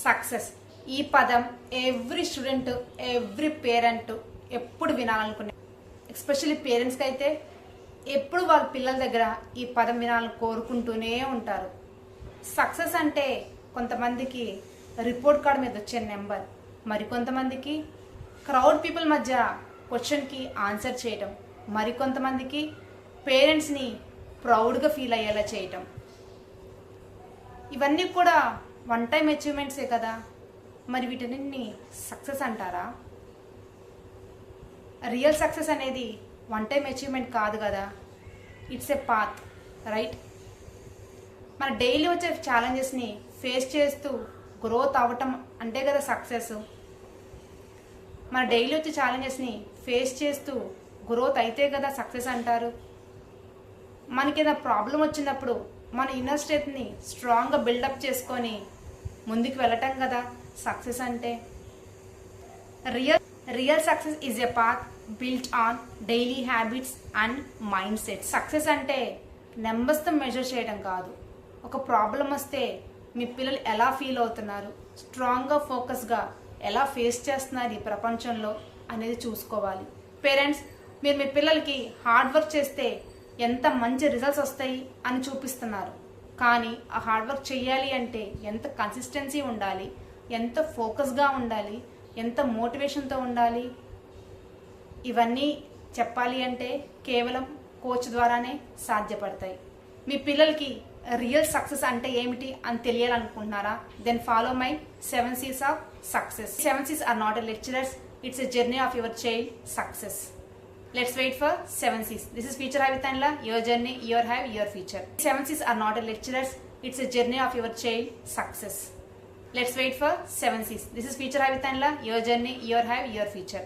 Success ఈ పదం every student every parent ఎప్పుడు వినాలనుకునే, ఎస్పెషల్లీ పేరెంట్స్కి అయితే ఎప్పుడు వాళ్ళ పిల్లల దగ్గర ఈ పదం వినాలని కోరుకుంటూనే ఉంటారు. సక్సెస్ అంటే కొంతమందికి రిపోర్ట్ కార్డ్ మీద వచ్చే నెంబర్, మరికొంతమందికి క్రౌడ్ పీపుల్ మధ్య క్వశ్చన్కి ఆన్సర్ చేయటం, మరికొంతమందికి పేరెంట్స్ని ప్రౌడ్గా ఫీల్ అయ్యేలా చేయటం. ఇవన్నీ కూడా వన్ టైం అచీవ్మెంట్సే కదా, మరి వీటన్నిటిని సక్సెస్ అంటారా? రియల్ సక్సెస్ అనేది వన్ టైం అచీవ్మెంట్ కాదు కదా, ఇట్స్ ఏ పాత్, రైట్? మన డైలీ వచ్చే ఛాలెంజెస్ని ఫేస్ చేస్తూ గ్రోత్ అవ్వటం అంటే కదా సక్సెస్. మన డైలీ వచ్చే ఛాలెంజెస్ని ఫేస్ చేస్తూ గ్రోత్ అయితే కదా సక్సెస్ అంటారు. మనకి ఏదైనా ప్రాబ్లం వచ్చినప్పుడు మన ఇన్నర్ స్టేట్ని స్ట్రాంగ్గా బిల్డప్ చేసుకొని ముందుకు వెళ్ళటం కదా సక్సెస్ అంటే. Real success is a path built on daily habits and mind set. Success అంటే నెంబర్స్తో మెజర్ చేయడం కాదు. ఒక ప్రాబ్లం వస్తే మీ పిల్లలు ఎలా ఫీల్ అవుతున్నారు, స్ట్రాంగ్గా ఫోకస్గా ఎలా ఫేస్ చేస్తున్నారు ఈ ప్రపంచంలో అనేది చూసుకోవాలి. పేరెంట్స్, మీరు మీ పిల్లలకి హార్డ్ వర్క్ చేస్తే ఎంత మంచి రిజల్ట్స్ వస్తాయి అని చూపిస్తున్నారు, కానీ ఆ హార్డ్ వర్క్ చేయాలి అంటే ఎంత కన్సిస్టెన్సీ ఉండాలి, ఎంత ఫోకస్గా ఉండాలి, ఎంత మోటివేషన్తో ఉండాలి, ఇవన్నీ చెప్పాలి అంటే కేవలం కోచ్ ద్వారానే సాధ్యపడతాయి. మీ పిల్లలకి రియల్ సక్సెస్ అంటే ఏమిటి అని తెలియాలనుకుంటున్నారా? Then follow my 7 C's of success. 7 C's are not a lecturers, it's a journey of your child success. Let's wait for 7 C's. This is Future Havitanla, your journey, your have, your future. 7 C's are not a lecturers, it's a journey of your child success. Let's wait for 7 C's. This is Future Havitanla, your journey, your have, your future.